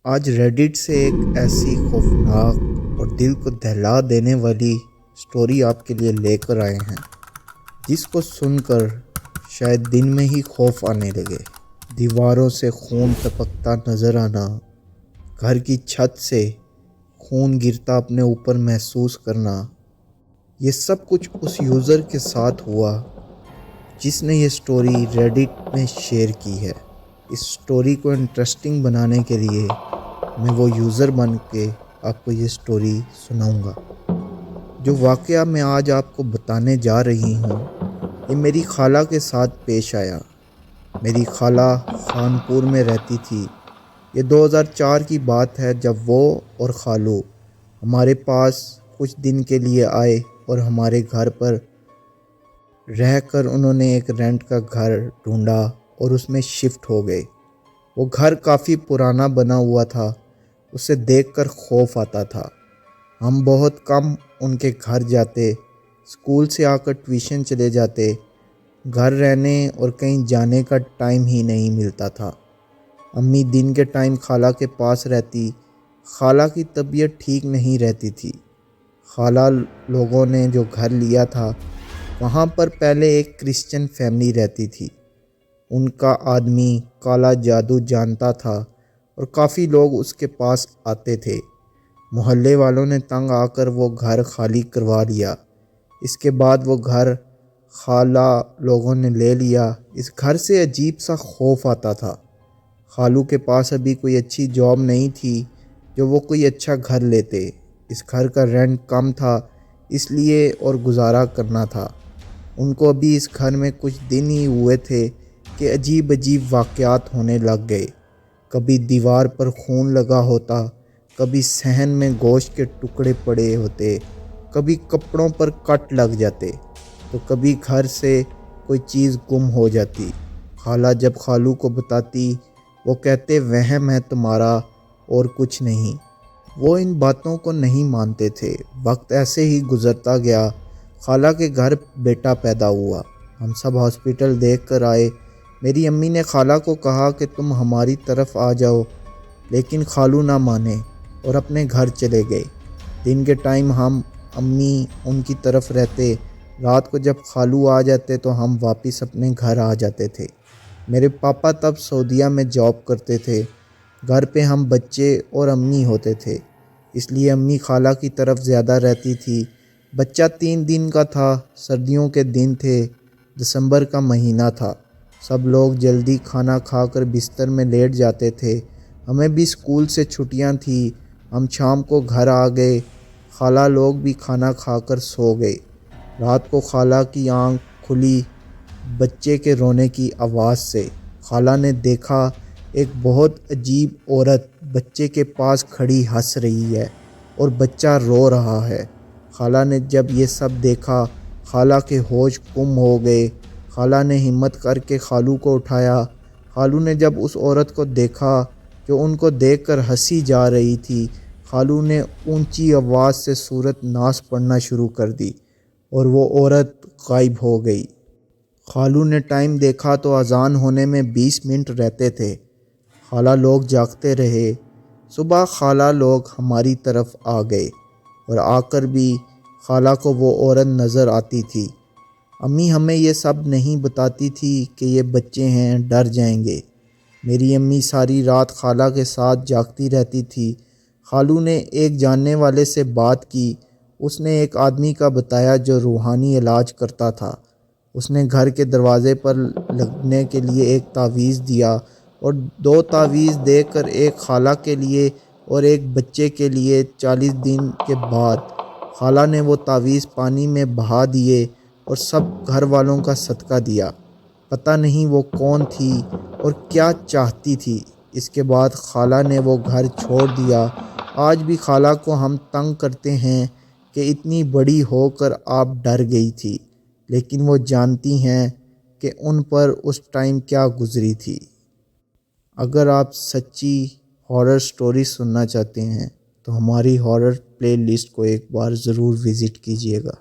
آج ریڈٹ سے ایک ایسی خوفناک اور دل کو دہلا دینے والی سٹوری آپ کے لیے لے کر آئے ہیں، جس کو سن کر شاید دن میں ہی خوف آنے لگے۔ دیواروں سے خون ٹپکتا نظر آنا، گھر کی چھت سے خون گرتا اپنے اوپر محسوس کرنا، یہ سب کچھ اس یوزر کے ساتھ ہوا جس نے یہ سٹوری ریڈٹ میں شیئر کی ہے۔ اس سٹوری کو انٹرسٹنگ بنانے کے لیے میں وہ یوزر بن کے آپ کو یہ سٹوری سناؤں گا۔ جو واقعہ میں آج آپ کو بتانے جا رہی ہوں، یہ میری خالہ کے ساتھ پیش آیا۔ میری خالہ خانپور میں رہتی تھی۔ یہ 2004 کی بات ہے، جب وہ اور خالو ہمارے پاس کچھ دن کے لیے آئے اور ہمارے گھر پر رہ کر انہوں نے ایک رینٹ کا گھر ڈھونڈا اور اس میں شفٹ ہو گئے۔ وہ گھر کافی پرانا بنا ہوا تھا، اسے دیکھ کر خوف آتا تھا۔ ہم بہت کم ان کے گھر جاتے، اسکول سے آ کر ٹیوشن چلے جاتے، گھر رہنے اور کہیں جانے کا ٹائم ہی نہیں ملتا تھا۔ امی دن کے ٹائم خالہ کے پاس رہتی۔ خالہ کی طبیعت ٹھیک نہیں رہتی تھی۔ خالہ لوگوں نے جو گھر لیا تھا، وہاں پر پہلے ایک کرسچن فیملی رہتی تھی۔ ان کا آدمی کالا جادو جانتا تھا اور کافی لوگ اس کے پاس آتے تھے۔ محلے والوں نے تنگ آ کر وہ گھر خالی کروا لیا۔ اس کے بعد وہ گھر خالہ لوگوں نے لے لیا۔ اس گھر سے عجیب سا خوف آتا تھا۔ خالو کے پاس ابھی کوئی اچھی جاب نہیں تھی جو وہ کوئی اچھا گھر لیتے۔ اس گھر کا رینٹ کم تھا، اس لیے اور گزارا کرنا تھا۔ ان کو ابھی اس گھر میں کچھ دن ہی ہوئے تھے کہ عجیب واقعات ہونے لگ گئے۔ کبھی دیوار پر خون لگا ہوتا، کبھی صحن میں گوشت کے ٹکڑے پڑے ہوتے، کبھی کپڑوں پر کٹ لگ جاتے، تو کبھی گھر سے کوئی چیز گم ہو جاتی۔ خالہ جب خالو کو بتاتی، وہ کہتے وہم ہے تمہارا اور کچھ نہیں۔ وہ ان باتوں کو نہیں مانتے تھے۔ وقت ایسے ہی گزرتا گیا۔ خالہ کے گھر بیٹا پیدا ہوا۔ ہم سب ہاسپٹل دیکھ کر آئے۔ میری امی نے خالہ کو کہا کہ تم ہماری طرف آ جاؤ، لیکن خالو نہ مانے اور اپنے گھر چلے گئے۔ دن کے ٹائم ہم امی ان کی طرف رہتے، رات کو جب خالو آ جاتے تو ہم واپس اپنے گھر آ جاتے تھے۔ میرے پاپا تب سعودیہ میں جاب کرتے تھے۔ گھر پہ ہم بچے اور امی ہوتے تھے، اس لیے امی خالہ کی طرف زیادہ رہتی تھی۔ بچہ 3 دن کا تھا، سردیوں کے دن تھے، دسمبر کا مہینہ تھا۔ سب لوگ جلدی کھانا کھا کر بستر میں لیٹ جاتے تھے۔ ہمیں بھی اسکول سے چھٹیاں تھیں۔ ہم شام کو گھر آ گئے۔ خالہ لوگ بھی کھانا کھا کر سو گئے۔ رات کو خالہ کی آنکھ کھلی بچے کے رونے کی آواز سے۔ خالہ نے دیکھا ایک بہت عجیب عورت بچے کے پاس کھڑی ہنس رہی ہے اور بچہ رو رہا ہے۔ خالہ نے جب یہ سب دیکھا، خالہ کے ہوش گم ہو گئے۔ خالہ نے ہمت کر کے خالو کو اٹھایا۔ خالو نے جب اس عورت کو دیکھا جو ان کو دیکھ کر ہنسی جا رہی تھی، خالو نے اونچی آواز سے سورۃ ناس پڑھنا شروع کر دی اور وہ عورت غائب ہو گئی۔ خالو نے ٹائم دیکھا تو اذان ہونے میں 20 منٹ رہتے تھے۔ خالہ لوگ جاگتے رہے۔ صبح خالہ لوگ ہماری طرف آ گئے اور آ کر بھی خالہ کو وہ عورت نظر آتی تھی۔ امی ہمیں یہ سب نہیں بتاتی تھی کہ یہ بچے ہیں، ڈر جائیں گے۔ میری امی ساری رات خالہ کے ساتھ جاگتی رہتی تھی۔ خالو نے ایک جاننے والے سے بات کی۔ اس نے ایک آدمی کا بتایا جو روحانی علاج کرتا تھا۔ اس نے گھر کے دروازے پر لگنے کے لیے ایک تعویذ دیا اور 2 تعویذ دے کر ایک خالہ کے لیے اور ایک بچے کے لیے 40 دن کے بعد خالہ نے وہ تعویذ پانی میں بہا دیے اور سب گھر والوں کا صدقہ دیا۔ پتہ نہیں وہ کون تھی اور کیا چاہتی تھی۔ اس کے بعد خالہ نے وہ گھر چھوڑ دیا۔ آج بھی خالہ کو ہم تنگ کرتے ہیں کہ اتنی بڑی ہو کر آپ ڈر گئی تھی، لیکن وہ جانتی ہیں کہ ان پر اس ٹائم کیا گزری تھی۔ اگر آپ سچی ہارر سٹوری سننا چاہتے ہیں تو ہماری ہارر پلے لسٹ کو ایک بار ضرور وزٹ کیجیے گا۔